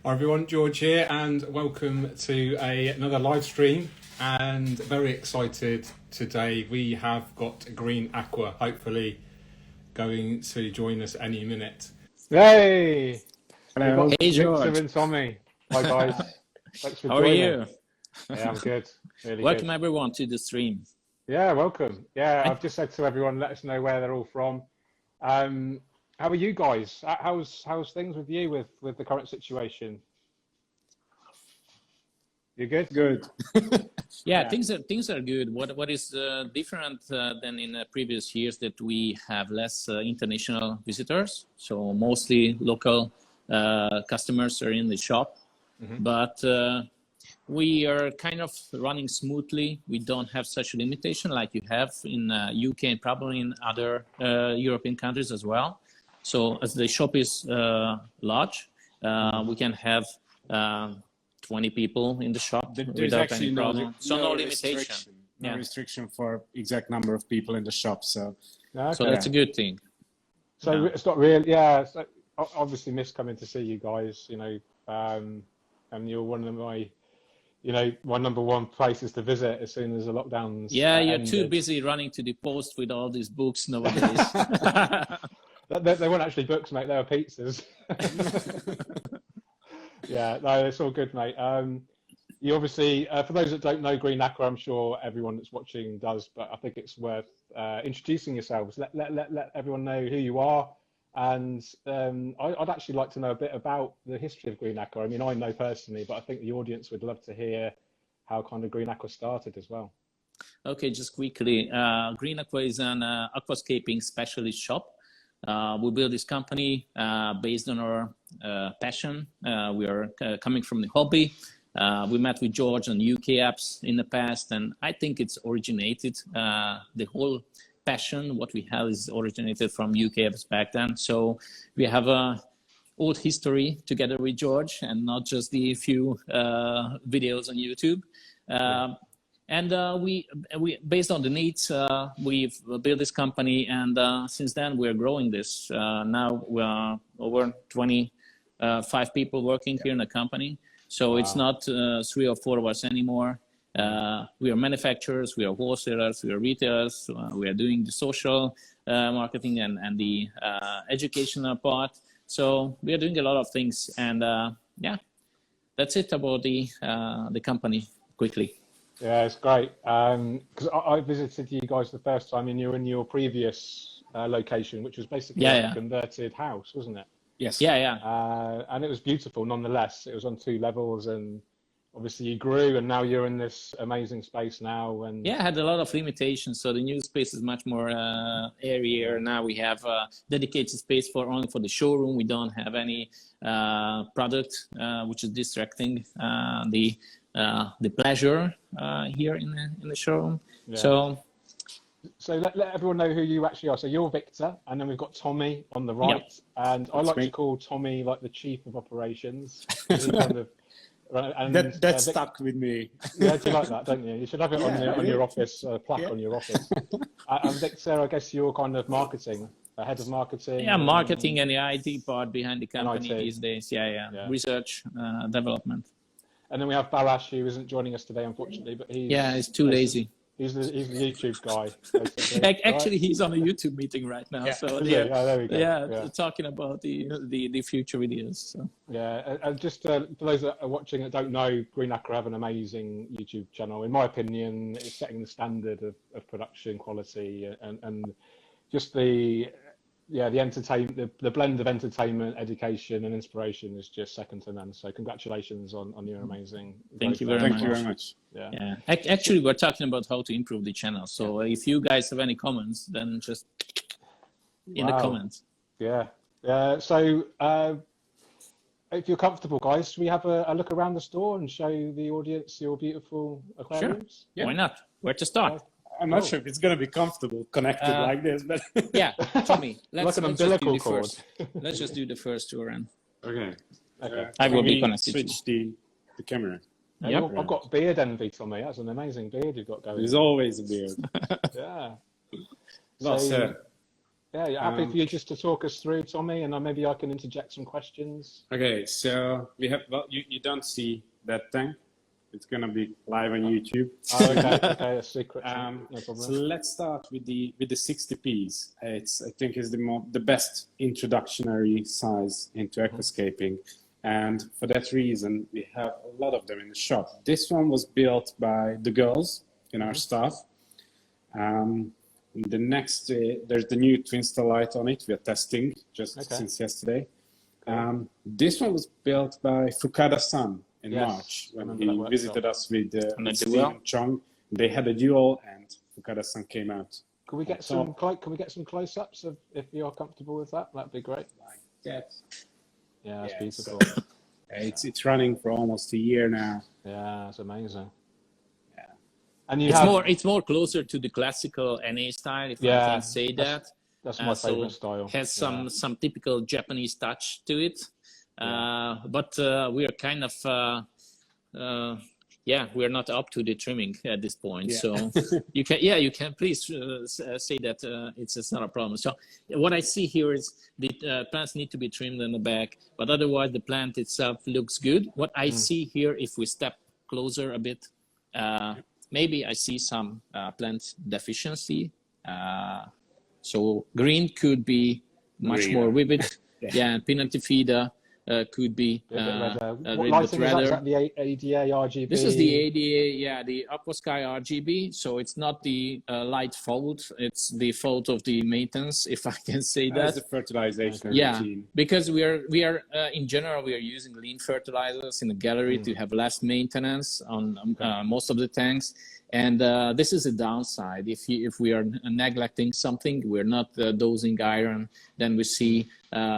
Hi everyone, George here, and welcome to another live stream. And very excited today. We have got Green Aqua, hopefully going to join us any minute. Hey, we've Hello. got Hey, Victor George. and Tommy. Hi guys, thanks for How are joining. you? Yeah, I'm good, really Welcome good. everyone to the stream. Yeah, welcome. Yeah, Right? I've just said to everyone, let us know where they're all from. How are you guys? How's things with you with the current situation? You good? Good. Yeah, Yeah. things are good. What is different than in previous years that we have less international visitors, so mostly local customers are in the shop, but we are kind of running smoothly. We don't have such a limitation like you have in UK and probably in other European countries as well. So as the shop is large, we can have 20 people in the shop There's without actually any problem. So no limitation. restriction. No Yeah. restriction for exact number of people in the shop. So Okay. So that's a good thing. So Yeah. it's not real. Yeah, so obviously miss coming to see you guys. And you're one of my, my number one places to visit as soon as the lockdowns. Yeah, you're too ended. busy running to the post with all these books nowadays. They weren't actually books, mate. They were pizzas. Yeah, no, it's all good, mate. You obviously, for those that don't know Green Aqua, I'm sure everyone that's watching does, but I think it's worth introducing yourselves. Let everyone know who you are. And I'd actually like to know a bit about the history of Green Aqua. I mean, I know personally, but I think the audience would love to hear how kind of Green Aqua started as well. Okay, just quickly, Green Aqua is an aquascaping specialist shop. We built this company based on our passion. We are coming from the hobby. We met with George on UK apps in the past, and I think it's originated, the whole passion, what we have is originated from UK apps back then. So we have a old history together with George and not just the few videos on YouTube. And we based on the needs, we've built this company, and since then we're growing this. Now we are over 25 people working here in the company. So it's not 3 or 4 of us anymore. We are manufacturers, we are wholesalers, we are retailers. We are doing the social marketing and the educational part. So we are doing a lot of things, and yeah, that's it about the company quickly. Yeah, it's great. Because I visited you guys the first time, and you were in your previous location, which was basically a converted house, wasn't it? yes. Yeah. And it was beautiful nonetheless. It was on 2 levels, and obviously you grew, and now you're in this amazing space now. And yeah, I had a lot of limitations. So the new space is much more airier. Now we have dedicated space only for the showroom. We don't have any product, which is distracting the pleasure here in the showroom. Yeah. So let everyone know who you actually are. So you're Victor, and then we've got Tommy on the right. Yep. And I like to call Tommy like the chief of operations. He kind of, and, That stuck with me. Yeah, do you like that, don't you? You should have it on your office, plaque on your office. And Victor, I guess you're kind of marketing, head of marketing. Yeah, marketing and the IT part behind the company IT. these days. Yeah. Research, development. And then we have Balash, who isn't joining us today, unfortunately, but he's too lazy. He's the YouTube guy. Basically. Actually, he's on a YouTube meeting right now. Yeah. So there we go. talking about the future videos. So. Yeah, and just for those that are watching that don't know, Green Aqua have an amazing YouTube channel. In my opinion, it's setting the standard of production quality and just the entertainment, the blend of entertainment, education, and inspiration is just second to none. So congratulations on your amazing. Thank you very much. Yeah. Actually, we're talking about how to improve the channel. So if you guys have any comments, then just in the comments. Yeah. So if you're comfortable, guys, should we have a look around the store and show the audience your beautiful aquariums? Sure. Yeah. Why not? Where to start? I'm not sure if it's going to be comfortable connected like this, but yeah, Tommy, let's umbilical cord. Let's just do the first tour, and okay. I will be connected. Switch the camera. Yep. I've got beard envy, Tommy. That's an amazing beard you've got going. There's always a beard. Yeah. Well said. Yeah, happy for you just to talk us through, Tommy, and maybe I can interject some questions. Okay, so we have, well, you don't see that tank. It's gonna be live on YouTube. Oh, okay, a secret. No So problem. let's start with the 60Ps. I think is the best introductory size into aquascaping, and for that reason we have a lot of them in the shop. This one was built by the girls in our staff. The next, there's the new twin star light on it. We are testing just since yesterday. This one was built by Fukada-san in March when he visited us with Stephen Chung. They had a duel, and Fukada-san came out. Can we get some? Can we get some close-ups if you're comfortable with that? That'd be great. Like that. Yeah, that's beautiful. So, it's running for almost a year now. Yeah, it's amazing. And it's more closer to the classical NA style, if I can say that. That's my favorite style. Has some typical Japanese touch to it, but we are kind of we're not up to the trimming at this point. So you can please say that it's not a problem. So what I see here is the plants need to be trimmed in the back, but otherwise the plant itself looks good. What I see here, if we step closer a bit. Maybe I see some plant deficiency. So green could be much more vivid. And Pinnatifida could be a little bit redder. Is that the ADA RGB? This is the ADA, the Aquasky RGB. So it's not the light fault. It's the fault of the maintenance, if I can say that. That's the fertilization routine. Because we are in general, we are using lean fertilizers in the gallery to have less maintenance on most of the tanks. And this is a downside. If we are neglecting something, we're not dosing iron, then we see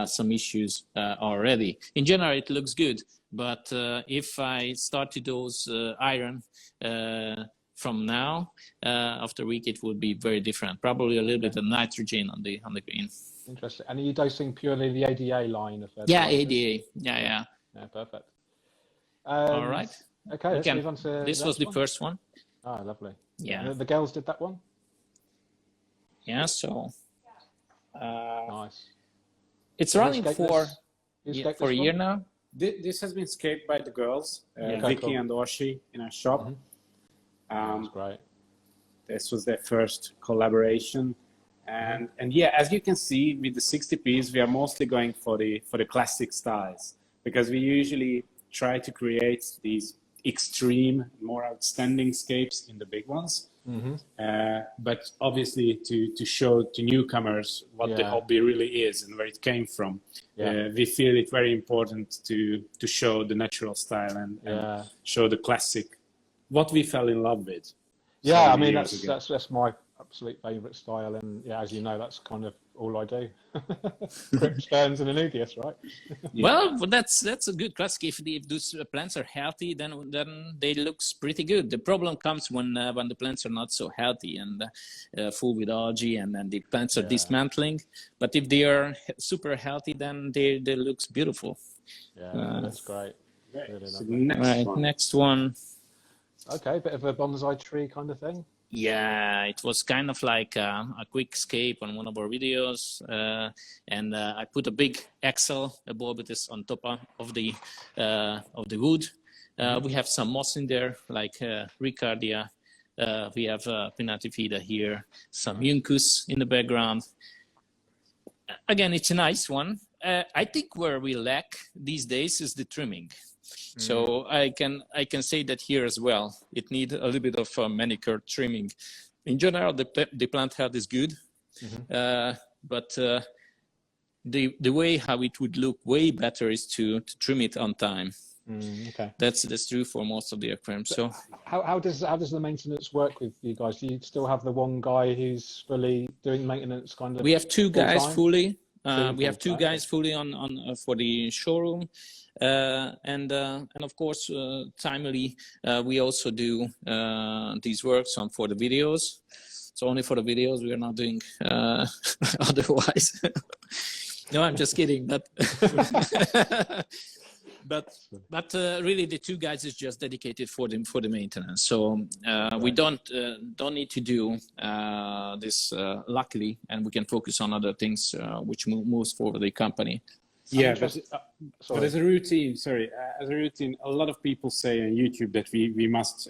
some issues already. In general, it looks good, but if I start to dose iron from now, after a week, it would be very different. Probably a little bit of nitrogen on the green. Interesting. And are you dosing purely the ADA line of fertilizers? Yeah, ADA. Yeah, perfect. All right. Okay, let's move on to this was the first one. Oh, lovely. Yeah. The girls did that one? Yeah, so nice. It's running for a year now. This has been scaped by the girls, Vicky and Oshi, in our shop. That's great. This was their first collaboration. And as you can see, with the 60Ps, we are mostly going for the classic styles, because we usually try to create these extreme, more outstanding scapes in the big ones. But obviously to show to newcomers what the hobby really is and where it came from. We feel it very important to show the natural style and show the classic, what we fell in love with. Yeah, I mean, that's my absolute favourite style, and as you know, that's kind of all I do. Crypt, Stearns and Anubias, right? Well, that's a good classic. If those plants are healthy, then they looks pretty good. The problem comes when the plants are not so healthy and full with algae, and then the plants are dismantling. But if they are super healthy, then they looks beautiful. Yeah, that's great. Really so next one. Okay, bit of a bonsai tree kind of thing. Yeah, it was kind of like a quick escape on one of our videos, and I put a big axle above it on top of the wood. We have some moss in there, like Ricardia. We have Pinnatifida here, some Uncus in the background. Again, it's a nice one. I think where we lack these days is the trimming. So I can say that here as well. It needs a little bit of manicure trimming. In general, the plant health is good, but the way how it would look way better is to trim it on time. Okay, that's true for most of the aquariums. So how does the maintenance work with you guys? Do you still have the one guy who's fully doing maintenance kind of? We have two guys fully. We have two full-time? guys fully on for the showroom. And of course, timely, we also do these works for the videos. So only for the videos, we are not doing otherwise. No, I'm just kidding. But but really the 2 guys is just dedicated for the maintenance. So we don't need to do this luckily, and we can focus on other things which moves forward the company. Yeah, but as a routine, a lot of people say on YouTube that we must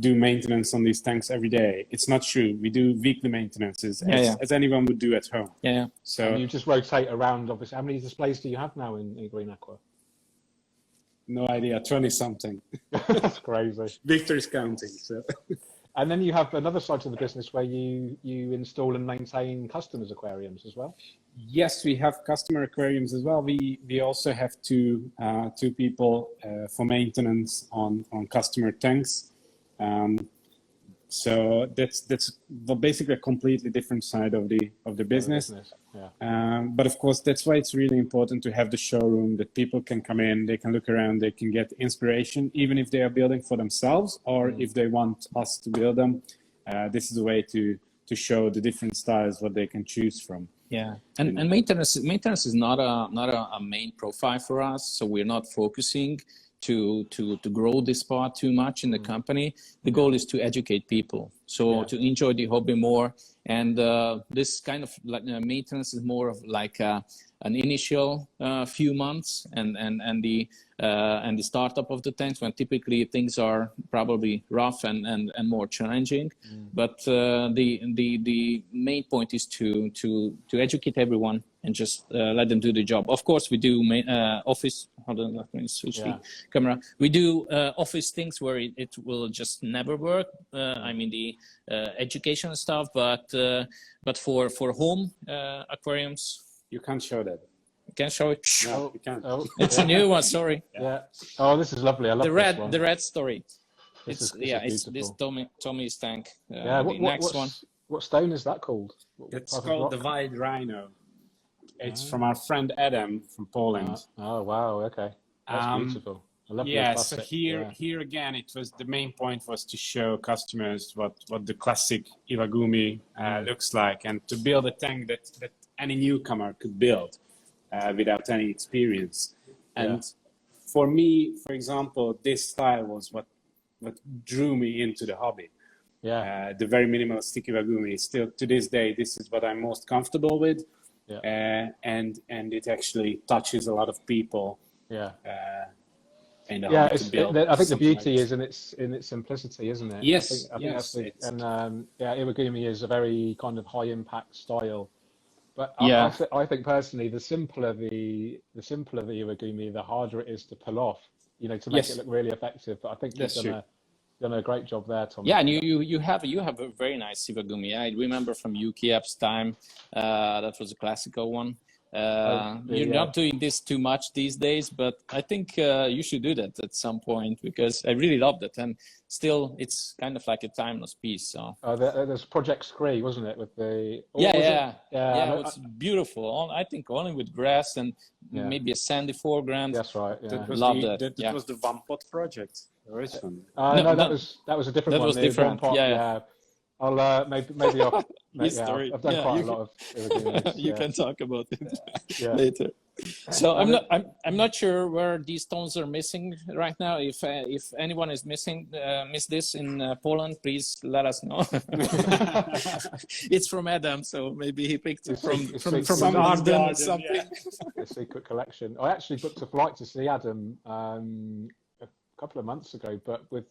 do maintenance on these tanks every day. It's not true. We do weekly maintenances as anyone would do at home. Yeah. So and you just rotate around. Obviously, how many displays do you have now in Green Aqua? No idea, 20 something. That's crazy. Victor's counting. So. And then you have another side to the business where you install and maintain customers' aquariums as well. Yes, we have customer aquariums as well. We also have two people for maintenance on customer tanks. So that's basically a completely different side of the business. Yeah. But of course, that's why it's really important to have the showroom, that people can come in, they can look around, they can get inspiration, even if they are building for themselves or if they want us to build them. This is a way to show the different styles what they can choose from. Yeah, and maintenance is not a main profile for us, so we're not focusing to grow this part too much in the company. The goal is to educate people, so to enjoy the hobby more. And this kind of maintenance is more of like an initial few months and the startup of the tanks, when typically things are probably rough and more challenging. But the main point is to educate everyone and just let them do the job. Of course, we do office. Hold on, let me switch the camera. We do office things where it will just never work. I mean the education stuff, but for home aquariums. You can't show that. You can't show it. No, you can't. Oh, it's a new one. Sorry. Yeah. Oh, this is lovely. I love this one. The red story. This it's this Tommy's tank. Next one. What stone is that called? It's called the White Rhino. It's from our friend Adam from Poland. Oh wow. Okay. That's beautiful. I love so here again, it was the main point was to show customers what the classic Iwagumi looks like, and to build a tank that any newcomer could build without any experience. And for me, for example, this style was what drew me into the hobby. The very minimalistic Iwagumi. Still to this day, this is what I'm most comfortable with. And it actually touches a lot of people. I think the beauty is in its simplicity, isn't it? Yes, I think that's Iwagumi is a very kind of high impact style. But I think personally, the simpler the Iwagumi, the harder it is to pull off. To make it look really effective. But I think you've done a great job there, Tom. Yeah, and you have a very nice Iwagumi. I remember from UKF's time, that was a classical one. You're not doing this too much these days, but I think you should do that at some point, because I really loved it, and still it's kind of like a timeless piece. So there's Project Scree, wasn't it, with the it's beautiful. I think only with grass and maybe a sandy foreground. That's right. Loved it. That was the Vampot project. No, that was a different one. That was different. I'll maybe I'll I've done quite a lot of Iwagumis. You can talk about it later. So I'm not sure where these stones are missing right now. If anyone is missed this in Poland, please let us know. It's from Adam, so maybe he picked it from a garden or something. A secret collection. I actually booked a flight to see Adam a couple of months ago, but with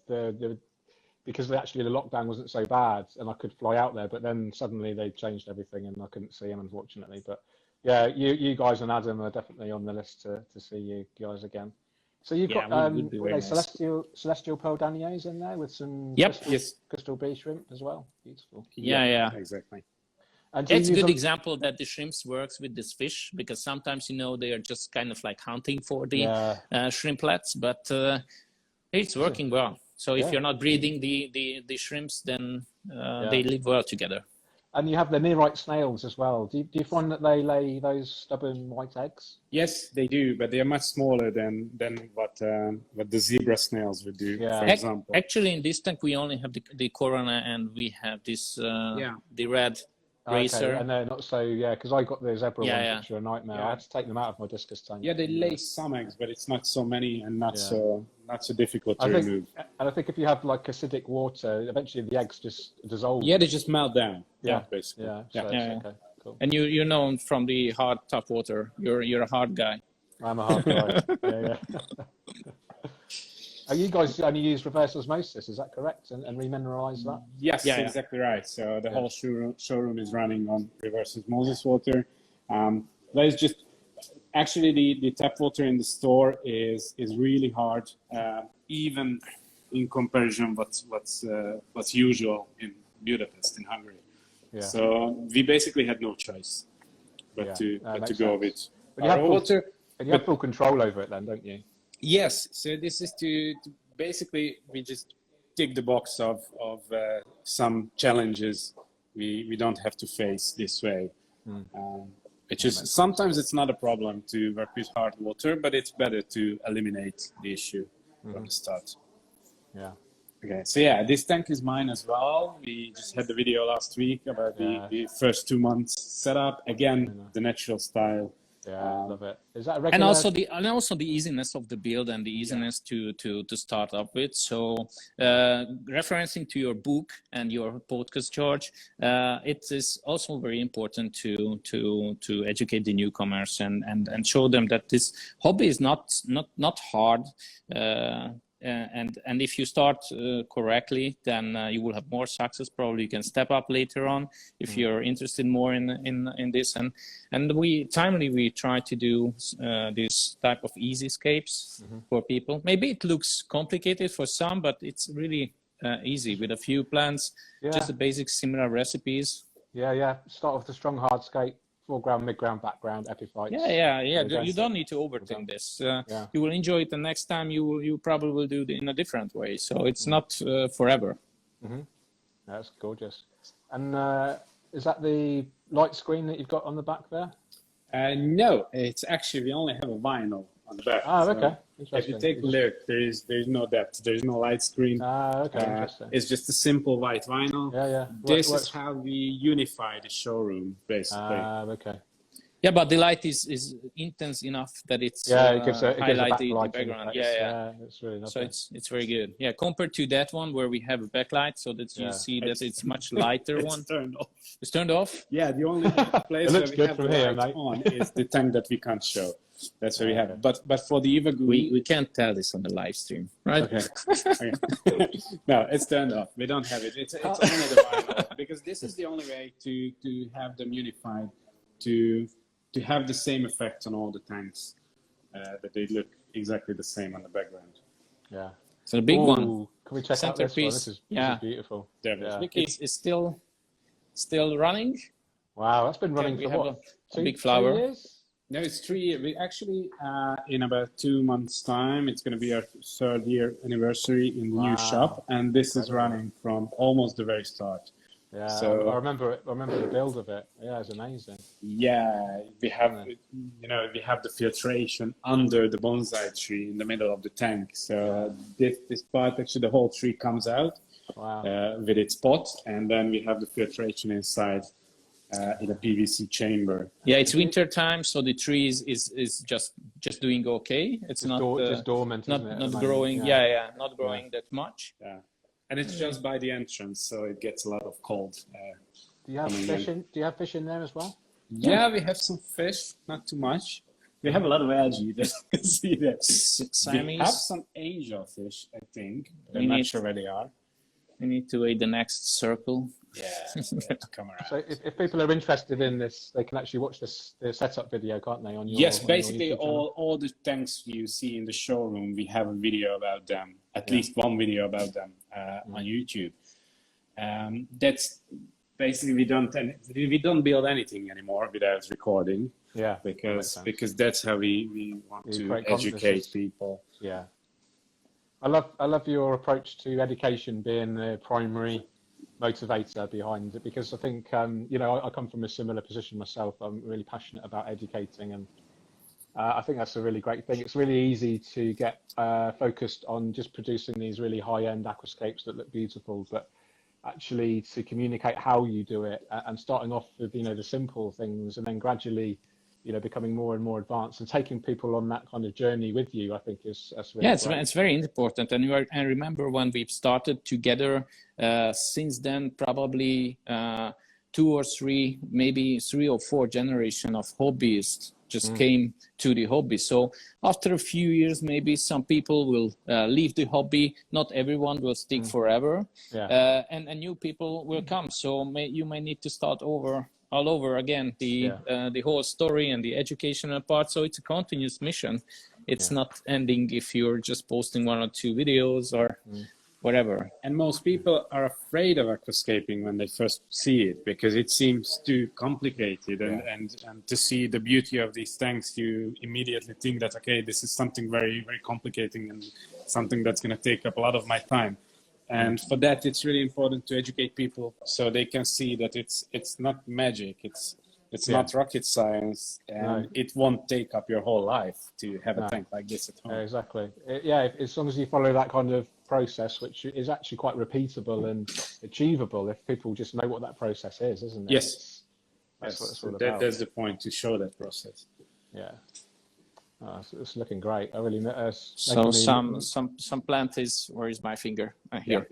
because actually the lockdown wasn't so bad and I could fly out there, but then suddenly they changed everything and I couldn't see him, unfortunately. But you guys and Adam are definitely on the list to see you guys again. So you've got celestial pearl daniers in there with some crystal bee shrimp as well. Beautiful. Yeah, exactly. And it's a good example that the shrimps works with this fish, because sometimes they are just kind of like hunting for the shrimplets, but it's working well. So if you're not breeding the shrimps, then they live well together. And you have the nearite snails as well. Do you find that they lay those stubborn white eggs? Yes, they do, but they are much smaller than what the zebra snails would do, for example. Actually, in this tank, we only have the corona, and we have this the red racer. And they're not so, because I got the zebra ones, which are a nightmare. I Yeah. had to take them out of my discus tank. Yeah, they lay some eggs, but it's not so many and not so difficult to remove. And I think if you have like acidic water, eventually the eggs just dissolve. Yeah, they just melt down. Yeah, basically. Okay, cool. And you know from the hard, tough water, you're a hard guy. I'm a hard guy. yeah. You guys only use reverse osmosis, is that correct? And remineralize that? Yes, exactly right. So the whole showroom is running on reverse osmosis water. That is just actually the tap water in the store is really hard, even in comparison what's usual in Budapest in Hungary. Yeah. So we basically had no choice but to go with our water. And you have full control over it then, don't you? Yes. So this is to basically we just tick the box of some challenges we don't have to face this way. Which is sometimes it's not a problem to work with hard water, but it's better to eliminate the issue from the start. Yeah. Okay. So this tank is mine as well. We just had the video last week about the first 2 months setup. Again, the natural style. Yeah, I love it. Is that a regular? And also the easiness of the build and the easiness to start up with. So referencing to your book and your podcast, George, it is also very important to educate the newcomers and show them that this hobby is not hard. And if you start correctly, then you will have more success. Probably you can step up later on if you're interested more in this. And we try to do this type of easy escapes for people. Maybe it looks complicated for some, but it's really easy with a few plants, just the basic similar recipes. Yeah. Start with the strong hardscape. Foreground, midground, background, epiphytes. Yeah. You don't need to overthink this. You will enjoy it the next time. You probably will do it in a different way. So it's not forever. That's gorgeous. And is that the light screen that you've got on the back there? No, it's actually we only have a vinyl on the back. Oh, okay. If you take a look, there's no depth, there's no light screen. Okay, interesting. It's just a simple white vinyl. Yeah. This is how we unify the showroom, basically. Okay. Yeah, but the light is intense enough that it's it gives a background. Yeah. It's really lovely. So it's very good. Yeah, compared to that one where we have a backlight, so that you see that it's much lighter one. Turned off. It's turned off. Yeah, the only place where we have the light on is the tank that we can't show. That's where we have it. But for the Iwagumi, we can't tell this on the live stream, right? Okay. No, it's turned off. We don't have it. It's only the vinyl because this is the only way to have them unified to have the same effect on all the tanks that they look exactly the same on the background. Yeah. So the big one. Can we check out this one? This is beautiful. It's still running. Wow, that's been running for what? A big flower. 2 years? No, it's 3 years. We actually, in about 2 months' time, it's going to be our 3rd year anniversary in the new shop, and this is running from almost the very start. Yeah, so I remember the build of it. Yeah, it's amazing. Yeah, we have the filtration under the bonsai tree in the middle of the tank. So this part, actually, the whole tree comes out with its pot, and then we have the filtration inside. In a PVC chamber. Yeah, it's winter time, so the tree is just doing okay. It's not just dormant, not growing. Not growing that much. Yeah, and it's just by the entrance, so it gets a lot of cold. Do you have fish in? Do you have fish in there as well? Yeah, we have some fish, not too much. We have a lot of algae. You can see that. We have some angel fish, I think. I'm not sure where they are. We need to wait the next circle. Yeah, to come around. So if people are interested in this, they can actually watch the setup video, can't they? On your, yes, on basically your all the tanks you see in the showroom, we have a video about them, at least one video about them on YouTube. That's basically we don't build anything anymore without recording. Yeah, because that's how we want to educate people. Yeah, I love your approach to education being the primary motivator behind it, because I think I come from a similar position myself. I'm really passionate about educating, and I think that's a really great thing. It's really easy to get focused on just producing these really high-end aquascapes that look beautiful, but actually to communicate how you do it, and starting off with, you know, the simple things, and then gradually, you know, becoming more and more advanced and taking people on that kind of journey with you, I think that's really great. It's very important. And I remember when we've started together, since then, probably 2 or 3, maybe 3 or 4 generation of hobbyists just came to the hobby. So after a few years, maybe some people will leave the hobby. Not everyone will stick forever, and new people will come. So you may need to start all over again, the whole story and the educational part. So it's a continuous mission. It's not ending if you're just posting 1 or 2 videos or whatever. And most people are afraid of aquascaping when they first see it, because it seems too complicated, and to see the beauty of these tanks, you immediately think that, okay, this is something very, very complicated and something that's going to take up a lot of my time. And for that, it's really important to educate people so they can see that it's not magic, it's not rocket science, and it won't take up your whole life to have a tank like this at home. Exactly. As long as you follow that kind of process, which is actually quite repeatable and achievable, if people just know what that process is, isn't it? Yes. That's what it's all about. That's the point, to show that process. Yeah. Oh, it's looking great. I really. So some plant is, where is my finger? Here.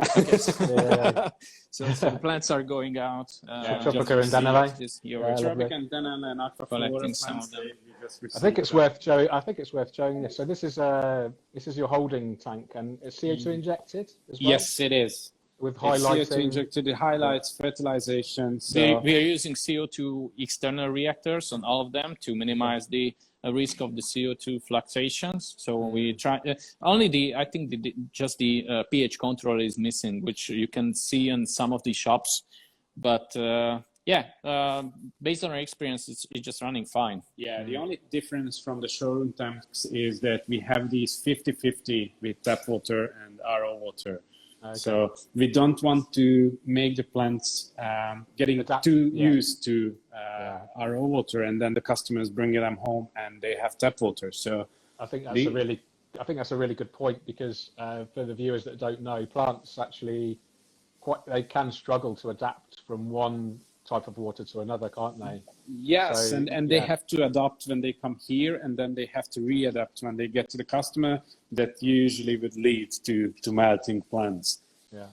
So some plants are going out. Tropica and Danelei. Tropica and Danelei and Aquaflora. Collecting some of them. I think it's worth showing this. So this is your holding tank, and it's CO2 injected as well? Yes, it is. With highlighting. CO2 injected, the highlights, fertilization. So we are using CO2 external reactors on all of them to minimize the risk of the CO2 fluctuations. So we try I think just the pH control is missing, which you can see in some of the shops, but based on our experience, it's just running fine. Yeah, the only difference from the showroom tanks is that we have these 50-50 with tap water and RO water. Okay. So we don't want to make the plants getting too used to RO water, and then the customers bring them home and they have tap water. So I think that's a really good point, because for the viewers that don't know, plants actually they can struggle to adapt from one type of water to another, can't they? Yes, so, and they have to adapt when they come here, and then they have to readapt when they get to the customer. That usually would lead to melting plants. Yeah.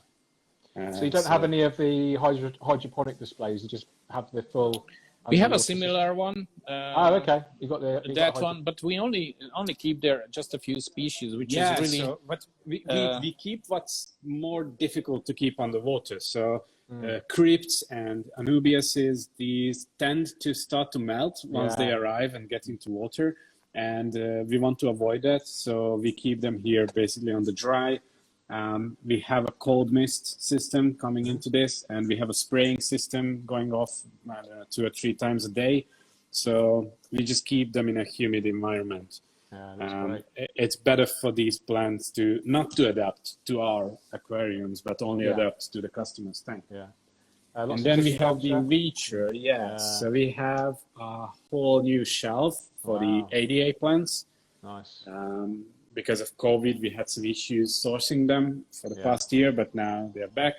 So you don't have any of the hydroponic displays, you just have the full... We have a similar one. Okay. You got that one, but we only keep there just a few species, which is really... So what we keep what's more difficult to keep on the water. So crypts and anubiases, these tend to start to melt once they arrive and get into water. And we want to avoid that. So we keep them here basically on the dry. We have a cold mist system coming into this, and we have a spraying system going off 2 or 3 times a day. So we just keep them in a humid environment. Yeah, that's great. It's better for these plants not to adapt to our aquariums, but only adapt to the customer's tank. Yeah. And then we have the Reacher. So we have a whole new shelf for the ADA plants. Nice. Because of COVID, we had some issues sourcing them for the past year, but now they're back.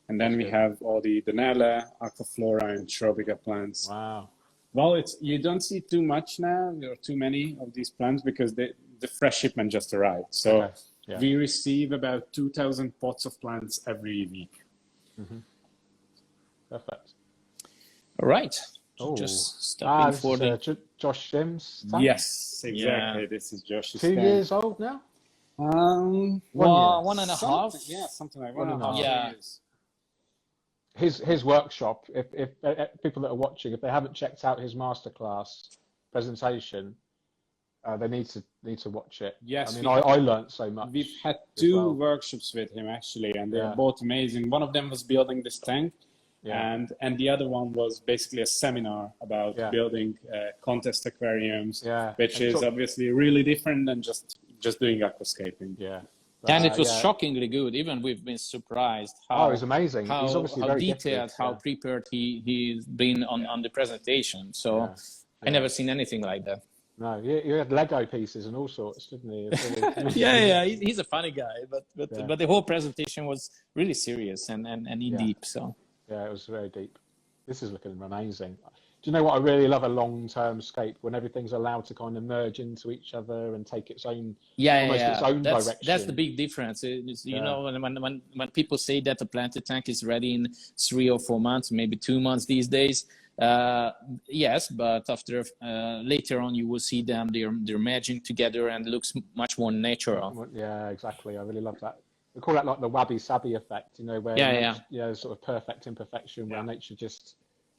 And then we have all the Danelei, Aquaflora, and Tropica plants. Wow. Well, you don't see too much now. There are too many of these plants because the fresh shipment just arrived. So we receive about 2,000 pots of plants every week. Mm-hmm. Perfect. All right. Oh. Just stepping for Josh Sims. Yes, exactly. This is Josh's 2 years old now? 1 and a half. Yeah, something like 1.5 years. His workshop, if people that are watching, if they haven't checked out his masterclass presentation, they need to watch it. Yes, I mean, I learned so much. We've had 2 workshops with him actually, and they're both amazing. One of them was building this tank. And the other one was basically a seminar about building contest aquariums, which is obviously really different than just doing aquascaping. And it was shockingly good. Even we've been surprised how it was amazing. He's obviously very detailed, gifted, how prepared he's been on the presentation. So I never seen anything like that. No, you had Lego pieces and all sorts, didn't he? Yeah, he's a funny guy, but Yeah. but the whole presentation was really serious and in deep. So Yeah, it was very deep. This is looking amazing. Do you know what I really love? A long-term scape when everything's allowed to kind of merge into each other and take its own, almost its own direction. That's the big difference. You know, when people say that the planted tank is ready in 3 or 4 months, maybe 2 months these days. Yes, but after later on you will see them. They're merging together and looks much more natural. Yeah, exactly. I really love that. We call that like the wabi-sabi effect, you know, where nature, sort of perfect imperfection, where nature just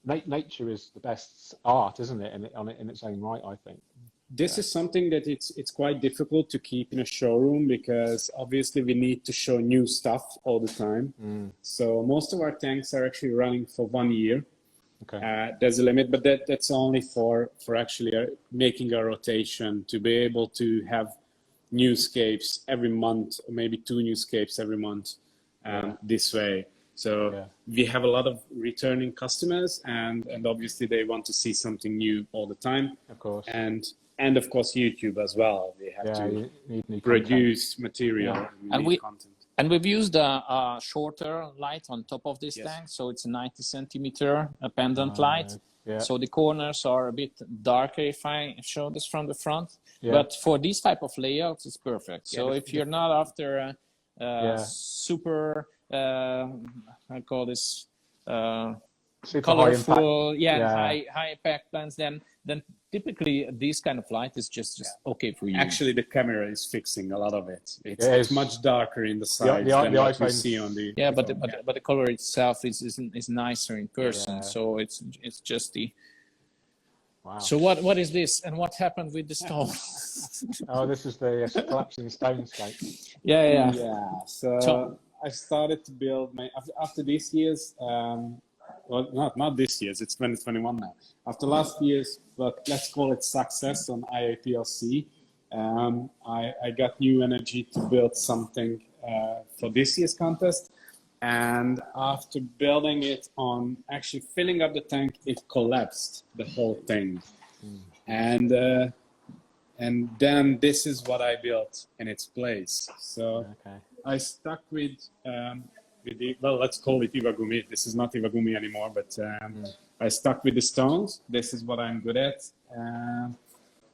nature is the best art, isn't it? In its own right, I think. This is something that it's quite difficult to keep in a showroom because obviously we need to show new stuff all the time. So most of our tanks are actually running for 1 year. Okay. There's a limit, but that's only for actually making a rotation to be able to have new scapes every month, or maybe 2 new scapes every month this way. So we have a lot of returning customers and obviously they want to see something new all the time. Of course. And of course YouTube as well. We have to produce material and content. And we've used a shorter light on top of this tank, so it's a 90 centimeter pendant light. Yeah. So the corners are a bit darker if I show this from the front. But for this type of layouts, it's perfect. So if you're not after super, I call this super colorful, high impact plants, then typically this kind of light is just okay for you. Actually, the camera is fixing a lot of it. It's much darker in the sides than what you see on the. Yeah, but the color itself is nicer in person. So it's just the. Wow. So what is this, and what happened with the stone? Oh, this is the collapsing stone scape. Yeah. So I started to build after this year's. Well, not this year's. It's 2021 now. After last year's, but let's call it success on IAPLC, I got new energy to build something for this year's contest. And after building it on actually filling up the tank, it collapsed the whole thing. And then this is what I built in its place. So I stuck with let's call it Iwagumi. This is not Iwagumi anymore, but I stuck with the stones. This is what I'm good at.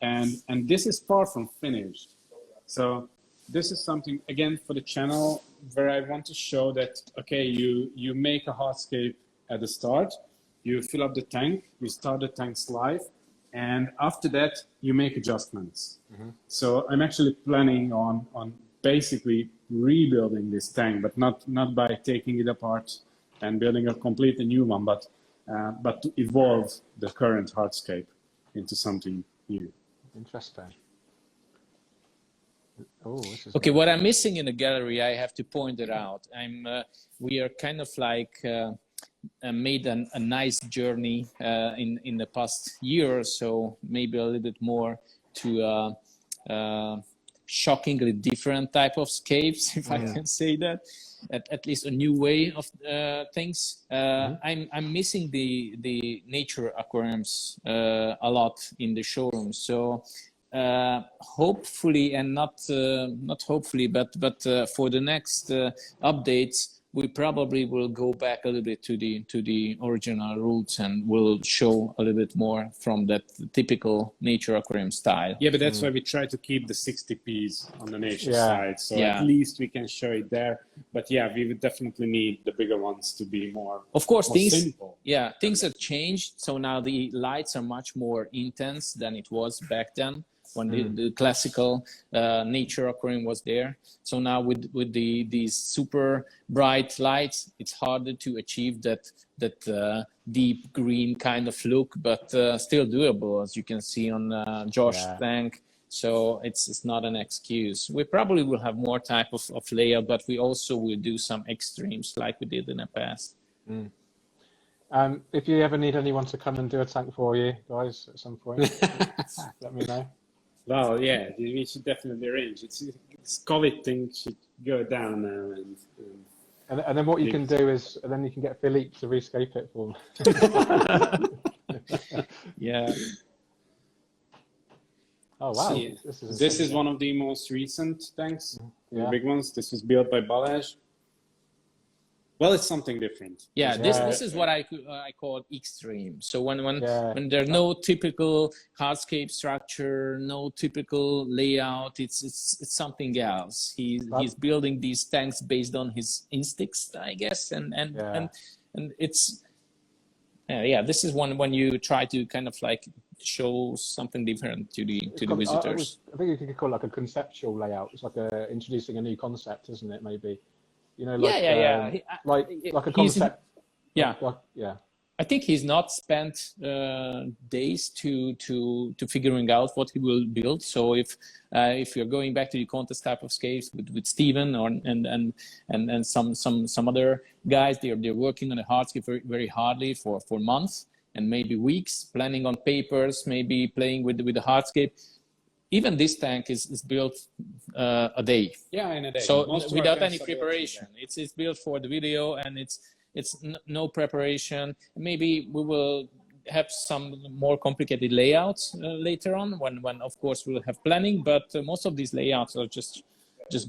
And this is far from finished. So this is something, again, for the channel where I want to show that, okay, you make a hardscape at the start, you fill up the tank, you start the tank's life, and after that, you make adjustments. So I'm actually planning on basically rebuilding this tank, but not by taking it apart and building a completely new one, but to evolve the current hardscape into something new. Interesting. Oh, this is okay. What I'm missing in the gallery, I have to point it out. We are kind of like made a nice journey in the past year or so, maybe a little bit more to shockingly different type of scapes, if I can say that. At least a new way of things. I'm missing the nature aquariums a lot in the showroom. So hopefully, and not hopefully, but for the next updates, we probably will go back a little bit to the original roots and we'll show a little bit more from that typical nature aquarium style. Yeah, but that's why we try to keep the 60Ps on the nature side. So at least we can show it there. But yeah, we would definitely need the bigger ones to be more, of course, more simple. Yeah, things have changed. So now the lights are much more intense than it was back then, when the classical nature aquarium was there. So now with these super bright lights, it's harder to achieve that deep green kind of look, but still doable, as you can see on Josh's tank. So it's not an excuse. We probably will have more type of layout, but we also will do some extremes like we did in the past. If you ever need anyone to come and do a tank for you, guys, at some point, let me know. Well, yeah, we should definitely arrange. This COVID thing should go down now. And then what you can do is, then you can get Philippe to rescape it for me. Yeah. Oh wow, See, this this is insane. one of the most recent tanks, the Yeah. big ones. This was built by Balázs. Well, it's something different. Yeah, Yeah. this is what I call extreme. So Yeah. when there's no typical hardscape structure, no typical layout, it's something else. He's building these tanks based on his instincts, I guess, and it's yeah. This is when you try to kind of like show something different to the visitors. I think you could call it like a conceptual layout. It's like introducing a new concept, isn't it? Maybe, you know, like like a concept. Yeah, yeah. I think he's not spent days to figuring out what he will build. So if you're going back to the contest type of scapes with Steven and some other guys, they're working on a hardscape very, very hardly for months and maybe weeks, planning on papers, maybe playing with the hardscape. Even this tank is built a day. Yeah, in a day. So Most without any preparation, it's built for the video, and it's no preparation. Maybe we will have some more complicated layouts later on when of course we'll have planning. But most of these layouts are just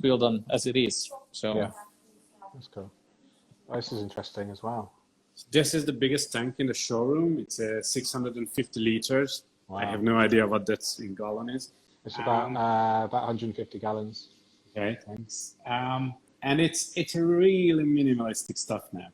built on as it is. So yeah, that's cool. Oh, this is interesting as well. This is the biggest tank in the showroom. It's 650 liters. Wow. I have no idea what that's in gallon is. It's about 150 gallons. Okay, thanks. And it's a really minimalistic stuff now.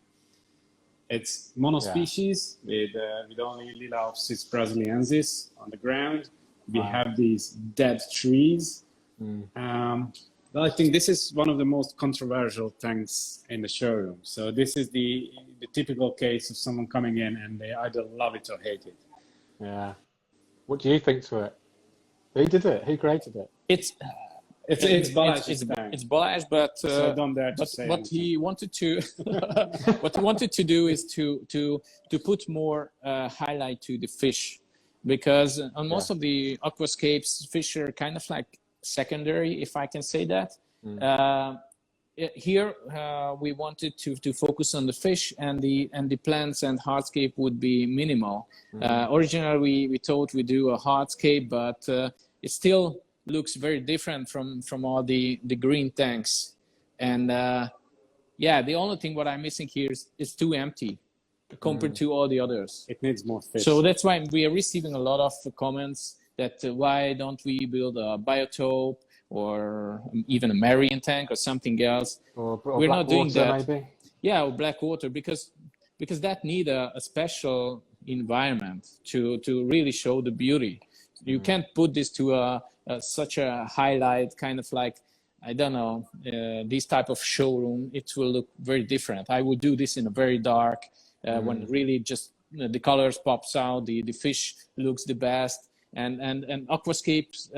It's monospecies with only Lilaopsis brasiliensis on the ground. We have these dead trees. Well, I think this is one of the most controversial tanks in the showroom. So this is the typical case of someone coming in and they either love it or hate it. Yeah. What do you think to it? Who did it? Who created it? It's Balázs. It's Balázs, but so I don't dare to say what anything. he wanted to what he wanted to do is to put more highlight to the fish, because on most of the aquascapes, fish are kind of like secondary, if I can say that. Here we wanted to focus on the fish, and the plants and hardscape would be minimal. Originally we thought we do a hardscape, but it still looks very different from all the green tanks. And yeah, the only thing what I'm missing here is too empty compared to all the others. It needs more fish. So that's why we are receiving a lot of comments that why don't we build a biotope or even a marine tank or something else. Or we're not doing that. Maybe? Yeah, or black water, because that need a special environment to really show the beauty. You can't put this to such a highlight, kind of like, I don't know, this type of showroom. It will look very different. I would do this in a very dark, when really just the colors pops out, the fish looks the best. And aquascapes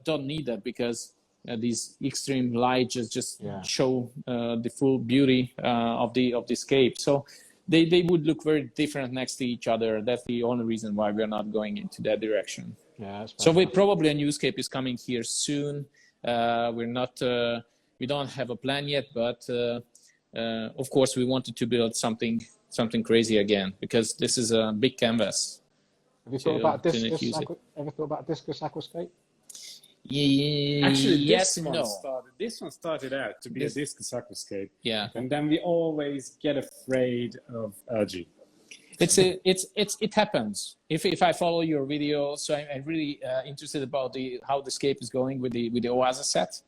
don't need that, because these extreme light just show the full beauty of the scape. So they would look very different next to each other. That's the only reason why we're not going into that direction. Yeah. So probably a new scape is coming here soon. We're not, we don't have a plan yet, but of course we wanted to build something crazy again, because this is a big canvas. Have you thought about discus? Ever thought about discus aquascape? Yeah, Actually, yes and no. This one started out to be a discus aquascape. Yeah. And then we always get afraid of algae. It happens. If I follow your video, so I'm really interested about how the scape is going with the Oasis set.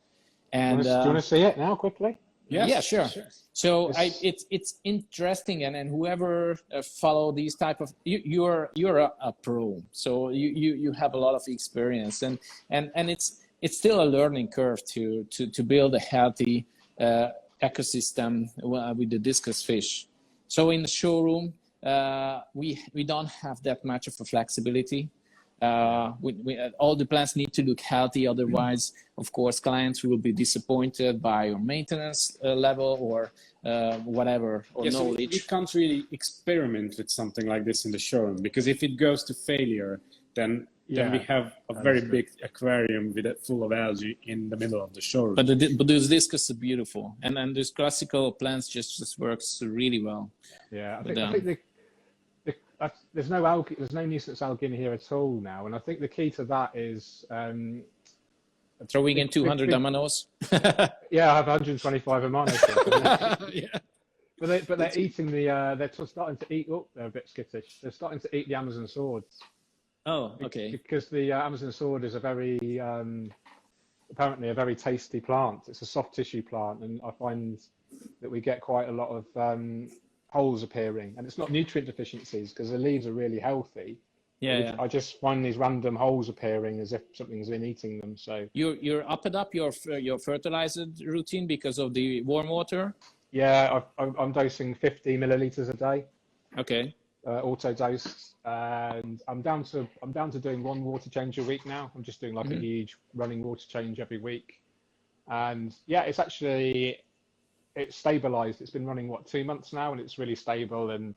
And do you want to see it now quickly? Yes, yeah, sure. So it's interesting, and whoever follow these type of you're a pro, so you have a lot of experience, and it's still a learning curve to build a healthy ecosystem with the discus fish. So in the showroom, we don't have that much of a flexibility. All the plants need to look healthy, otherwise of course clients will be disappointed by your maintenance level or whatever, or knowledge. So we can't really experiment with something like this in the showroom, because if it goes to failure, then we have a very big aquarium full of algae in the middle of the showroom. But those discus are beautiful, and these classical plants just works really well. Yeah, I think there's no algae, there's no nuisance algae in here at all now, and I think the key to that is Throwing in 200 aminos. yeah, I have 125 amino. Yeah. But they're eating they're starting to eat. Oh, they're a bit skittish. They're starting to eat the Amazon swords. Oh, okay. Because the Amazon sword is a very apparently a very tasty plant. It's a soft tissue plant, and I find that we get quite a lot of holes appearing, and it's not nutrient deficiencies because the leaves are really healthy. Yeah. I just find these random holes appearing as if something's been eating them. So You're upped up your fertilizer routine because of the warm water. yeah, I'm dosing 50 milliliters a day. Okay. Auto dosed, and I'm down to doing one water change a week now. I'm just doing like a huge running water change every week, and yeah, it's stabilized. It's been running 2 months now, and it's really stable, and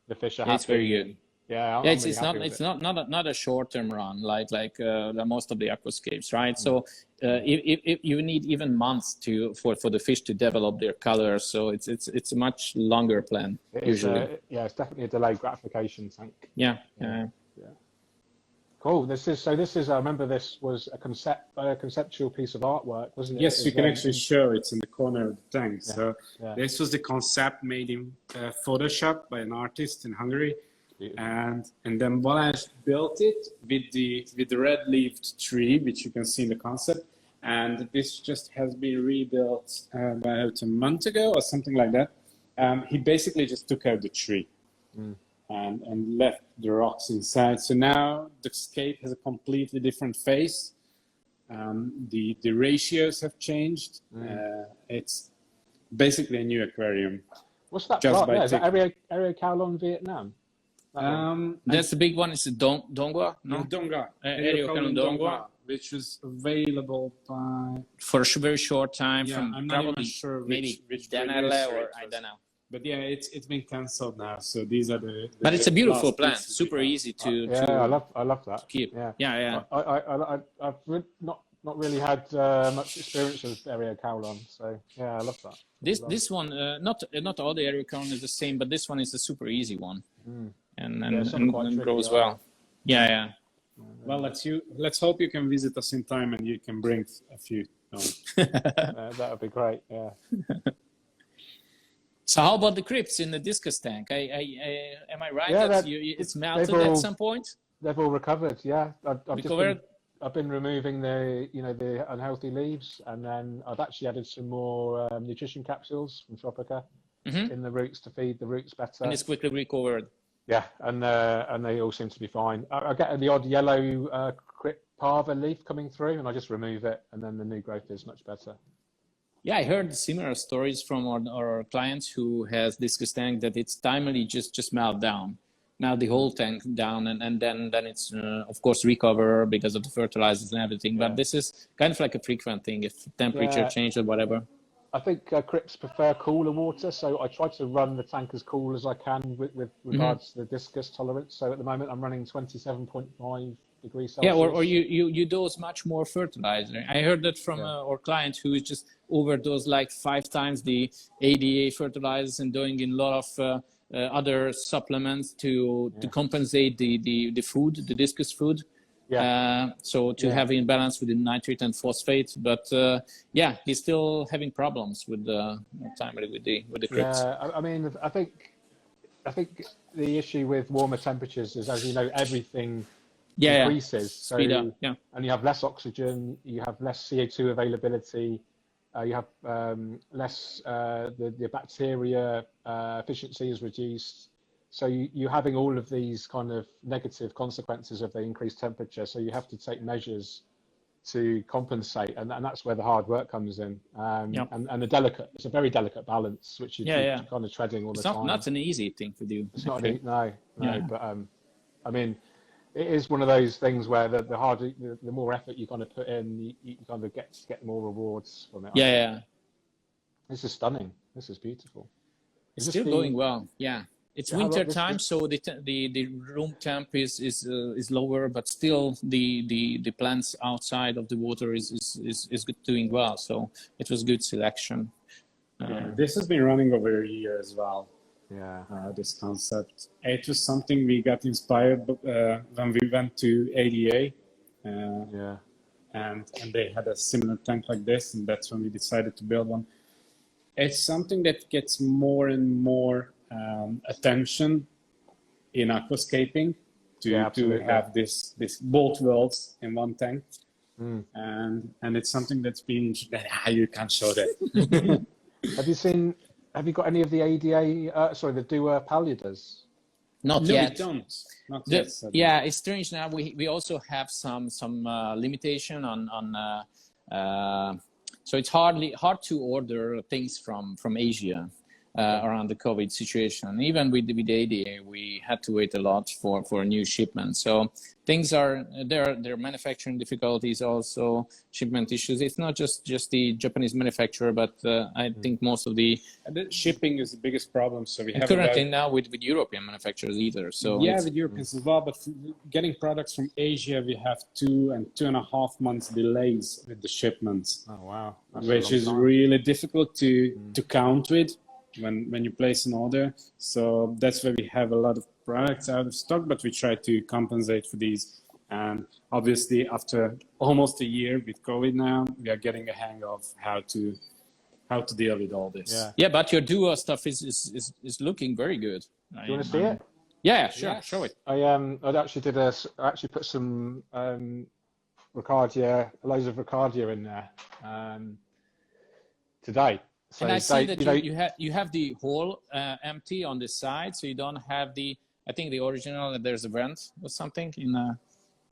the fish are happy. It's very good. Yeah, I'm it's really happy with it's it. not a short-term run like most of the aquascapes, right? So if you need even months for the fish to develop their color, so it's a much longer plan usually. Yeah, it's definitely a delayed gratification tank. Yeah. Cool. This is I remember this was a conceptual piece of artwork, wasn't it? Yes, you can actually show it's in the corner of the tank. Yeah, So yeah. this was the concept made in Photoshop by an artist in Hungary. And then Balázs built it with the red-leaved tree, which you can see in the concept. And this just has been rebuilt about a month ago or something like that. He basically just took out the tree and left the rocks inside. So now the scape has a completely different face. The ratios have changed. It's basically a new aquarium. What's that Just plant? by Yeah, is that Aerocalon Vietnam? That's the big one. It's Dongua, no? Donga. Aerocalon Dongua, which was available by for a very short time from I'm not probably even sure maybe which Danelle producer or it I was. don't know. But yeah, it's been cancelled now. So these are the But it's a beautiful last plant, pieces super we have. easy to Yeah, I love that. keep. Yeah. I've not really had much experience with Aerocalon, so yeah, I love that. This one, not all the Aerocalon is the same, but this one is a super easy one, and grows well. Yeah. Well, let's hope you can visit us in time and you can bring a few. That would be great. Yeah. So how about the crypts in the discus tank? Am I right Yeah, that it's melted at some point? They've all recovered. Yeah, Recovered? I've been removing the unhealthy leaves, and then I've actually added some more nutrition capsules from Tropica in the roots to feed the roots better. And it's quickly recovered. Yeah, and they all seem to be fine. I get the odd yellow crypt parva leaf coming through, and I just remove it, and then the new growth is much better. Yeah, I heard similar stories from our clients who has discus tank that it's timely just melt down. Now the whole tank down, and then it's of course recover because of the fertilizers and everything. But this is kind of like a frequent thing if temperature change or whatever. I think crypts prefer cooler water, so I try to run the tank as cool as I can with regards to the discus tolerance. So at the moment I'm running 27.5 degrees Celsius. Yeah, or you dose much more fertilizer. I heard that from our client who is just overdosed like 5 times the ADA fertilizers and doing in a lot of other supplements to compensate the food, the discus food. So to have imbalance with the nitrate and phosphate, but he's still having problems with the crypts. Yeah, I mean, I think the issue with warmer temperatures is, as you know, everything increases. So, speed up. And you have less oxygen, you have less CO2 availability, you have less the bacteria efficiency is reduced. So you're having all of these kind of negative consequences of the increased temperature. So you have to take measures to compensate, and that's where the hard work comes in. And it's a very delicate balance, which you're kind of treading all the time. It's not an easy thing to do. It's not no. But I mean, it is one of those things where the harder, the more effort you kind of put in, you kind of get more rewards from it. This is stunning. This is beautiful. It's still going well. Yeah. It's winter time, so the room temp is lower, but still the plants outside of the water is doing well. So it was good selection. This has been running over a year as well. this concept. It was something we got inspired when we went to ADA. And they had a similar tank like this, and that's when we decided to build one. It's something that gets more and more attention in aquascaping to have this both worlds in one tank. And it's something that's been you can't show that. Have you got any of the ADA the Dua Paludas? Not No, yet. we don't. Not yet. Yeah, it's strange now. We also have some limitation on so it's hard to order things from Asia around the COVID situation. Even with ADA, we had to wait a lot for a new shipment. So things are there are manufacturing difficulties, also shipment issues. It's not just the Japanese manufacturer, but I think most of the shipping is the biggest problem. So we have currently now with European manufacturers either. So with Europeans as well. But getting products from Asia, we have 2 and 2.5 months delays with the shipments. Oh wow! Which is really difficult to count with when you place an order. So that's where we have a lot of products out of stock, but we try to compensate for these. And obviously after almost a year with COVID now, we are getting a hang of how to deal with all this. Yeah, but your Duo stuff is looking very good. Do you want to see it? Yeah, sure. Yes. Show it. I actually put some Riccardia, loads of Riccardia in there today. So and I see that you have the hole empty on the side, so you don't have I think the original, there's a vent or something in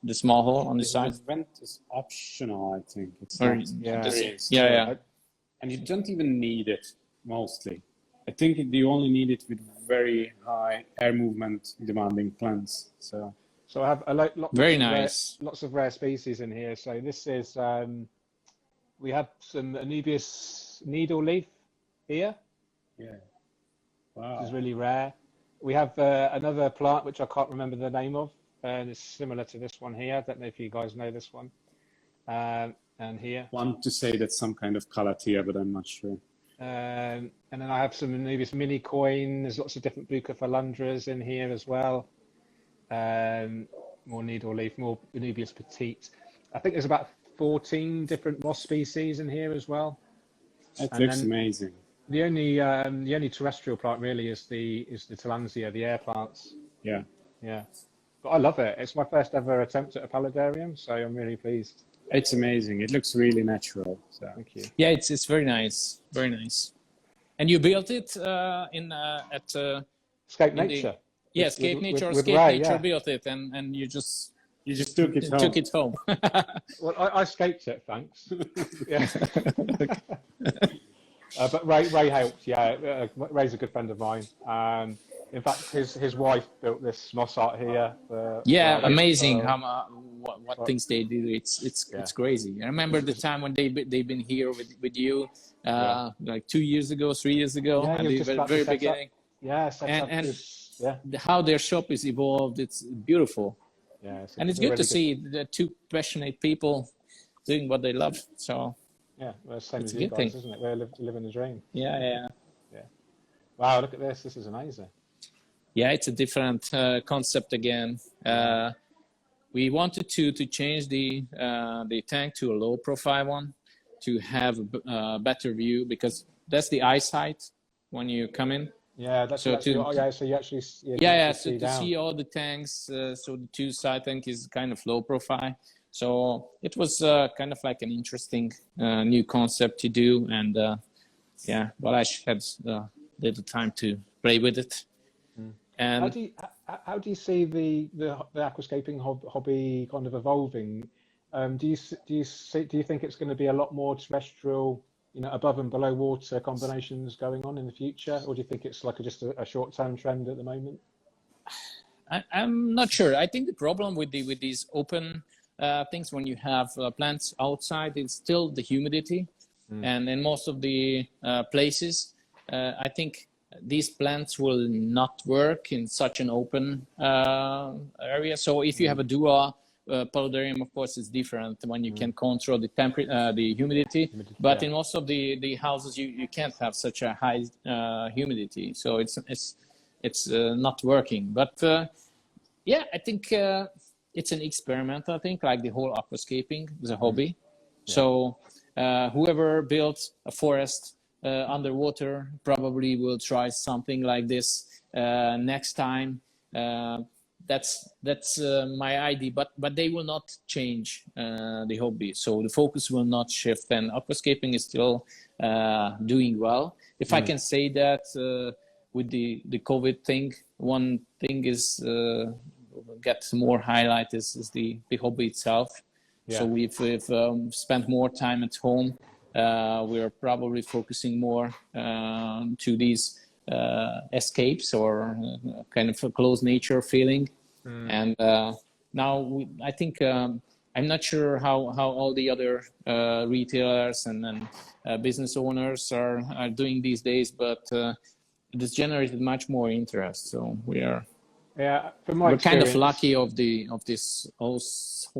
the small hole on the side. The vent is optional, I think. It's Or, not, and you don't even need it mostly. I think you only need it with very high air movement demanding plants. So I have lots of rare species in here. So this is we have some Anubias needle leaf here. Wow. Which is really rare. We have another plant which I can't remember the name of, and it's similar to this one here. I don't know if you guys know this one. And here. Want to say that's some kind of calathea, but I'm not sure. And then I have some Anubias mini coin. There's lots of different Bucophalandras in here as well. More needle leaf, more Anubias petite. I think there's about 14 different moss species in here as well. That looks amazing. The only terrestrial plant really is the Tillandsia, the air plants. Yeah. But I love it. It's my first ever attempt at a paludarium, so I'm really pleased. It's amazing. It looks really natural. So. Thank you. Yeah, it's very nice, very nice. And you built it at Escape Nature. Escape Nature. With Escape Ray, Nature built it, and you just took it home. Took it home. Well, I escaped it, thanks. Yeah. But Ray helped. Yeah, Ray's a good friend of mine. In fact, his wife built this moss art here. Amazing what things they do. It's crazy. I remember the time when they've been here with you, like 2 years ago, 3 years ago, at the very beginning. How their shop is evolved. It's beautiful. Yeah, and it's good to see the two passionate people doing what they love. So well, same as you guys, isn't it? We're living the dream. Yeah. Wow, look at this. This is amazing. Yeah, it's a different concept again. We wanted to change the tank to a low profile one to have a better view, because that's the eyesight when you come in. Yeah, so you actually to see all the tanks. So the two side tank is kind of low profile. So it was kind of like an interesting new concept to do, and Balázs had the time to play with it. And how do you see the aquascaping hobby kind of evolving? Do you think it's going to be a lot more terrestrial, above and below water combinations going on in the future, or do you think it's like just a short-term trend at the moment? I'm not sure. I think the problem with these open things, when you have plants outside, it's still the humidity, and in most of the places, I think these plants will not work in such an open area. So if you have a dual paludarium, of course, it's different when you can control the temperature, the humidity. In most of the houses, you can't have such a high humidity. So it's it's not working. But yeah, I think it's an experiment. I think like the whole aquascaping is a hobby. Yeah. So whoever built a forest underwater probably will try something like this next time. That's my idea, but they will not change the hobby. So the focus will not shift, and aquascaping is still doing well. If I can say that with the COVID thing, one thing is gets more highlight is the hobby itself. Yeah. So we've spent more time at home. We're probably focusing more to these escapes or kind of a close nature feeling. And now I think I'm not sure how all the other retailers and business owners are doing these days, but it has generated much more interest. So we're kind of lucky of this whole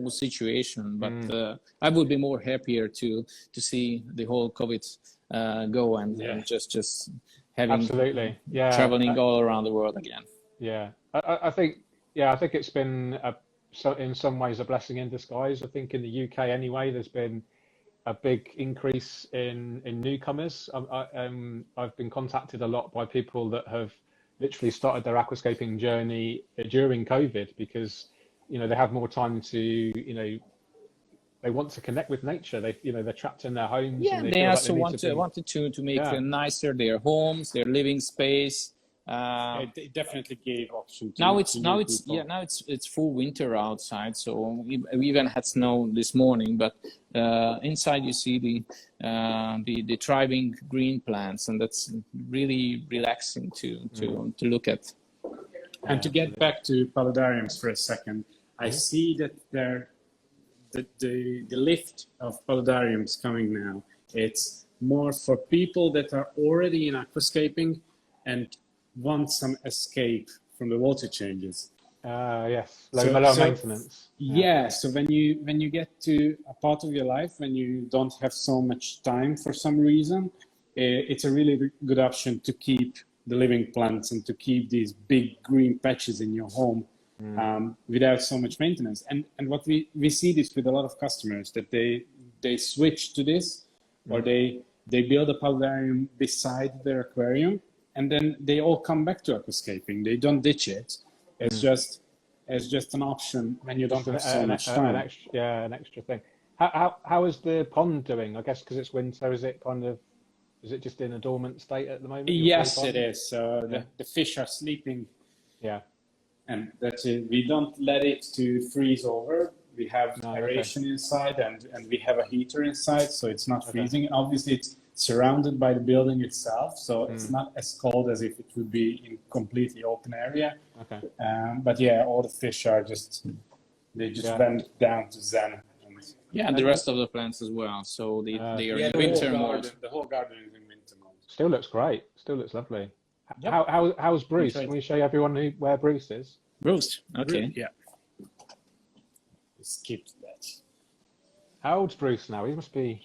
situation. But I would be more happier to see the whole COVID go and just having traveling all around the world again. Yeah, I think it's been in some ways a blessing in disguise. I think in the UK anyway, there's been a big increase in newcomers. I've been contacted a lot by people that have literally started their aquascaping journey during COVID because, they have more time to, they want to connect with nature. They're trapped in their homes. Yeah, and they also wanted to make nicer their homes, their living space. It definitely gave option. Now it's full winter outside, so we even had snow this morning. But inside you see the thriving green plants, and that's really relaxing to look at. And to get back to paludariums for a second, I see that the lift of paludariums coming now. It's more for people that are already in aquascaping and want some escape from the water changes. Yes, low maintenance. Yeah, so when you get to a part of your life when you don't have so much time for some reason, it's a really good option to keep the living plants and to keep these big green patches in your home without so much maintenance. And what we see this with a lot of customers, that they switch to this, or they build a paludarium beside their aquarium, and then they all come back to aquascaping. They don't ditch it. It's just an option when you don't have so much time. An extra thing. How is the pond doing? I guess because it's winter, is it just in a dormant state at the moment? Yes, it is. So the fish are sleeping. Yeah. And that's it. We don't let it to freeze over. We have aeration inside, and we have a heater inside, so it's not freezing. Obviously, it's surrounded by the building itself, so it's not as cold as if it would be in completely open area. Okay. But yeah, all the fish are went down to Zen. And the rest of the plants as well. So they are in winter mode. The whole garden is in winter mode. Still looks great. Still looks lovely. Yep. How's Bruce? Can we show everyone where Bruce is? Bruce. Okay. Yeah. Skipped that. How old's Bruce now? He must be.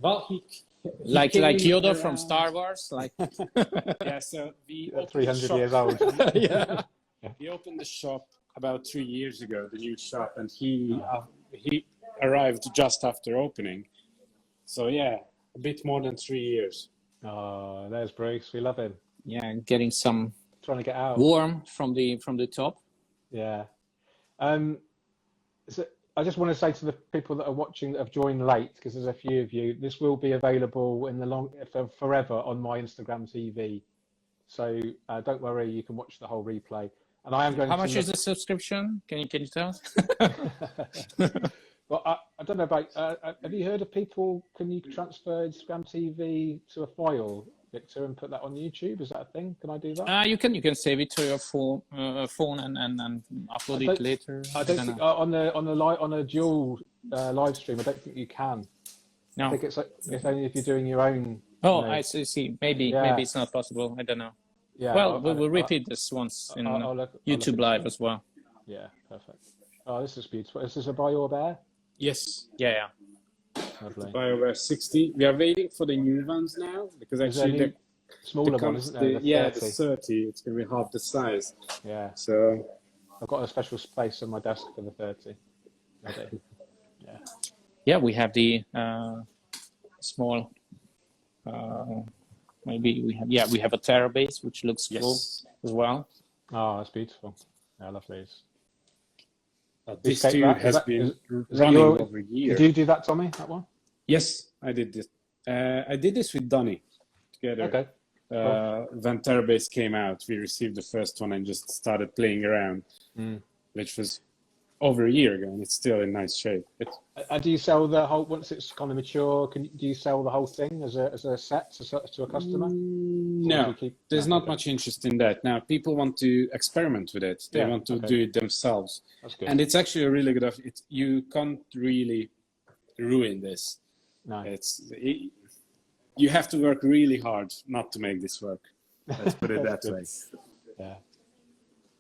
Well, he like Yoda from Star Wars, like. Yeah. So we 300 years old. Yeah. He opened the shop about 3 years ago, the new shop, and he arrived just after opening. So yeah, a bit more than 3 years. Oh, there's Bruce. We love him. Yeah, getting some trying to get out warm from the top. Yeah. So I just want to say to the people that are watching that have joined late, because there's a few of you, this will be available forever on my Instagram TV. So don't worry, you can watch the whole replay. And I am going. How much is the subscription? Can you tell us? Well, I don't know about. Have you heard of people? Can you transfer Instagram TV to a file, Victor, and put that on YouTube? Is that a thing? Can I do that? You can save it to your phone and upload it later. I don't think on a dual live stream. I don't think you can. No. I think it's only if you're doing your own. Oh, I see. Maybe it's not possible. I don't know. Yeah. Well, we'll repeat this once in YouTube Live as well. Yeah, perfect. Oh, this is beautiful. Is this a BioBear? Yes. Yeah. Lovely. BioBear 60. We are waiting for the new ones now because actually smaller one, isn't there? The 30. It's going to be half the size. Yeah. So I've got a special space on my desk for the 30. Okay. Yeah. Yeah, we have the small. Maybe we have a Terra base which looks cool as well. Oh, that's beautiful. Yeah, I love these. This too has been running over a year. Did you do that, Tommy? That one? Yes, I did this. I did this with Donny together. Okay. When Terabase came out, we received the first one and just started playing around, which was over a year ago, and it's still in nice shape. Do you sell the whole, once it's kind of mature, do you sell the whole thing as a set to a customer? No, there's not much interest in that. Now, people want to experiment with it. They want to do it themselves. That's good. And it's actually a really good option. You can't really ruin this. No. You have to work really hard not to make this work. Let's put it that way. Yeah.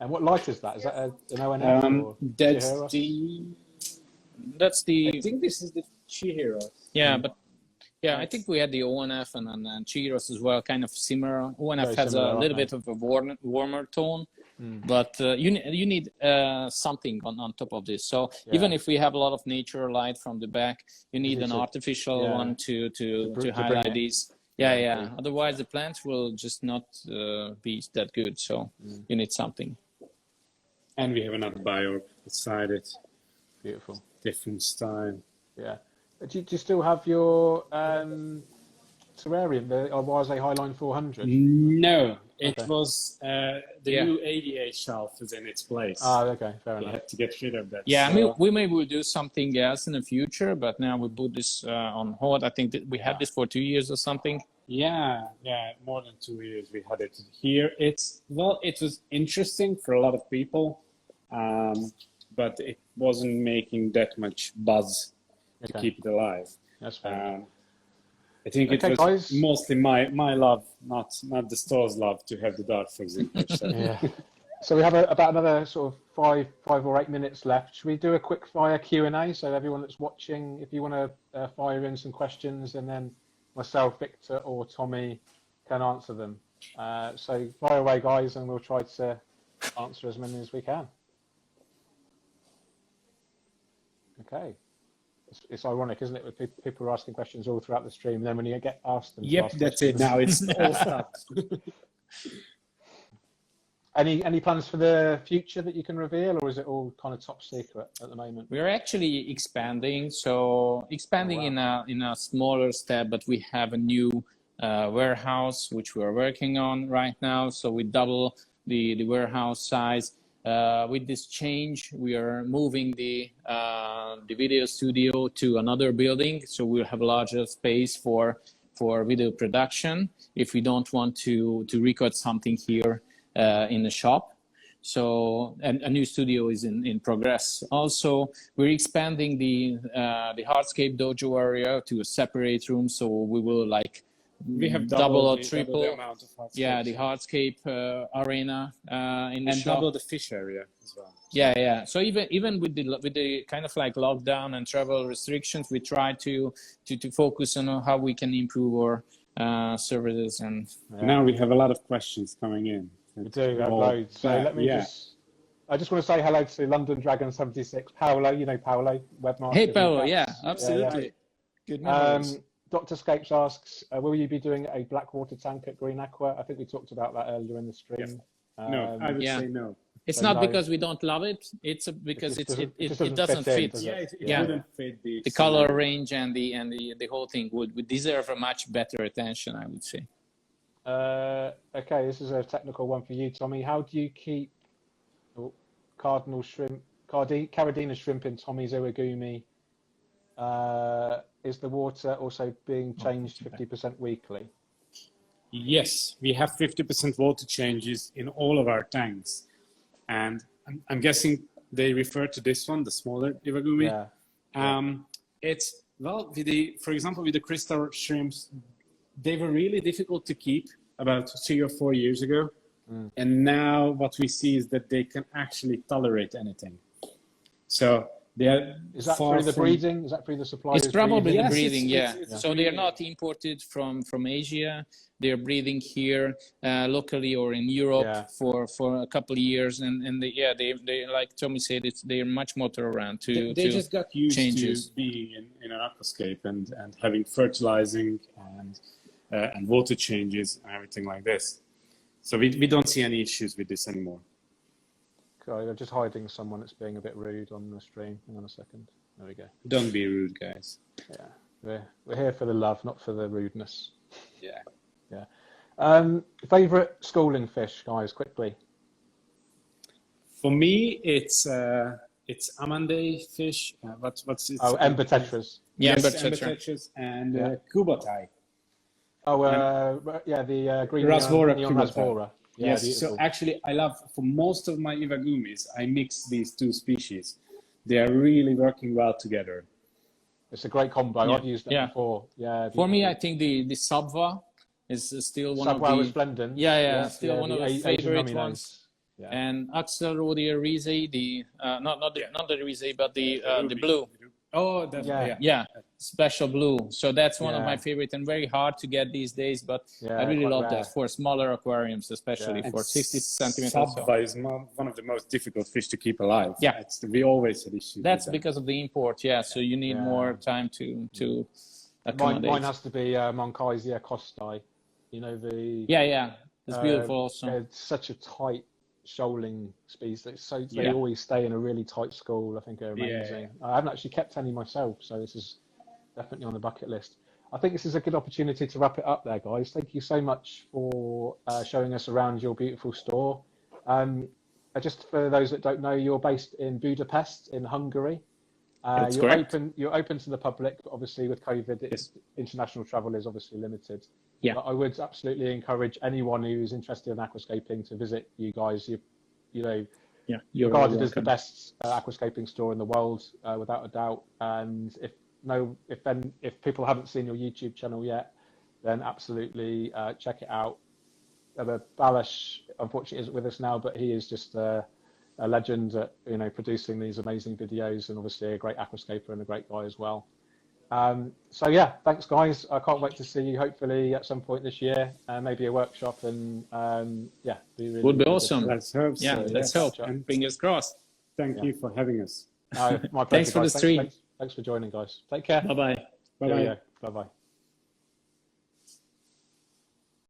And what light is that? Is that an ONF? That's the. I think this is the Chihiro. Yeah, but yeah, I think we had the ONF and Chihiros as well, kind of similar. ONF has a little bit of a warmer tone, but you need something on top of this. So even if we have a lot of nature light from the back, you need an artificial one to highlight these. Yeah. Otherwise, the plants will just not be that good. So you need something. And we have another bio beside it. Beautiful. Different style. Yeah. Do you still have your terrarium, the Awase Highline 400? No, it was the new 88 shelf is in its place. Okay, fair enough. We had to get rid of that. Yeah, so. we maybe will do something else in the future, but now we put this on hold. I think that we had this for 2 years or something. Yeah, more than 2 years we had it here. It was interesting for a lot of people, but it wasn't making that much buzz to keep it alive. That's fair. I think it was mostly my love, not the store's love to have the dart frogs in there. So. Yeah. So we have about another sort of 5 or 8 minutes left. Should we do a quick fire Q&A? So everyone that's watching, if you want to fire in some questions, and then myself, Victor, or Tommy can answer them. So fire away, guys, and we'll try to answer as many as we can. Okay. It's ironic, isn't it? With people are asking questions all throughout the stream, and then when you get asked them. Yep, that's it. Now it's all stopped. Any plans for the future that you can reveal, or is it all kind of top secret at the moment? We're actually expanding. So expanding in a smaller step, but we have a new warehouse which we're working on right now. So we double the warehouse size. With this change, we are moving the video studio to another building, so we'll have a larger space for video production if we don't want to record something here in the shop. So a new studio is in progress. Also, we're expanding the hardscape dojo area to a separate room, so we will we have double or triple the amount of hardscape. The hardscape arena in the and shop. double the fish area as well. Yeah. So even with the kind of like lockdown and travel restrictions, we try to focus on how we can improve our services. And now we have a lot of questions coming in. We do have loads. So let me I just want to say hello to London Dragon 76, Paolo. You know Paolo, webmaster. Hey Paolo, absolutely. Good memories. Dr. Scapes asks, will you be doing a Blackwater tank at Green Aqua? I think we talked about that earlier in the stream. No, I would say no. It's not because we don't love it. It's because it doesn't fit. It wouldn't fit the color range and the whole thing would deserve a much better attention, I would say. Okay, this is a technical one for you, Tommy. How do you keep Carradina shrimp in Tommy's Iwagumi? Is the water also being changed 50% weekly? Yes, we have 50% water changes in all of our tanks. And I'm guessing they refer to this one, the smaller Iwagumi. It's, for example, with the crystal shrimps, they were really difficult to keep about 3 or 4 years ago. And now what we see is that they can actually tolerate anything. So They are Is that far through the from- breeding? Is that through the suppliers? It's probably breeding? the Yes, breeding, it's So they are breeding. not imported from Asia. They're breeding here locally or in Europe Yeah. for a couple of years, and they like Tommy said, they're much more around to They just got used changes. to being in an aquascape and having fertilizing and water changes and everything like this. So we don't see any issues with this anymore. Okay, they're just hiding someone that's being a bit rude on the stream. Hang on a second. There we go. Don't be rude, guys. Yeah, we're here for the love, not for the rudeness. Yeah. Favorite schooling fish, guys, quickly. For me, it's amande fish. What's it? Oh, ember tetras. Yeah, Yes, but ember tetras and kubatai. Oh, the green Rasbora neon kubatai. rasbora. Yeah, Yes. beautiful. So actually, I love for most of my Iwagumis, I mix these two species. They are really working well together. It's a great combo. Yeah. I've used it Yeah. before. Yeah. For me, beautiful. I think the Sabva is still one Subwow of resplendent. the still one of the Asian favorite rummy ones. nose. Yeah. And Axel Rodier Rize, not the Rize, but the blue. Oh, that's Yeah. Yeah, special blue. So that's one of Yeah. my favorite and very hard to get these days. But Yeah, I really quite love rare. that for smaller aquariums, especially Yeah. for 60 centimeters. Sabva is one of the most difficult fish to keep alive. Yeah. We always had issues. That's with them. because of the import. Yeah, so you need Yeah. more time to accommodate. Mine has to be Moncaisia costi. You know the. Yeah, it's beautiful. Also, It's such a tight shoaling species. So they Yeah. always stay in a really tight school. I think they're amazing. I haven't actually kept any myself, so this is definitely on the bucket list. I think this is a good opportunity to wrap it up there, guys. Thank you so much for showing us around your beautiful store. Just for those that don't know, you're based in Budapest in Hungary. That's correct. You're open to the public, but obviously with COVID, international travel is obviously limited. Yeah. But I would absolutely encourage anyone who's interested in aquascaping to visit you guys. You're regarded as the best aquascaping store in the world, without a doubt. And if people haven't seen your YouTube channel yet, then absolutely check it out. Balash, unfortunately, isn't with us now, but he is just a legend at producing these amazing videos, and obviously a great aquascaper and a great guy as well. So yeah, thanks guys. I can't wait to see you hopefully at some point this year, maybe a workshop, and would be awesome. Let's hope so. Yeah, let's hope. And Fingers crossed. thank you for having us. My pleasure. Thanks for the guys. stream. Thanks for joining, guys. Take care. Bye bye. Bye-bye. Bye bye.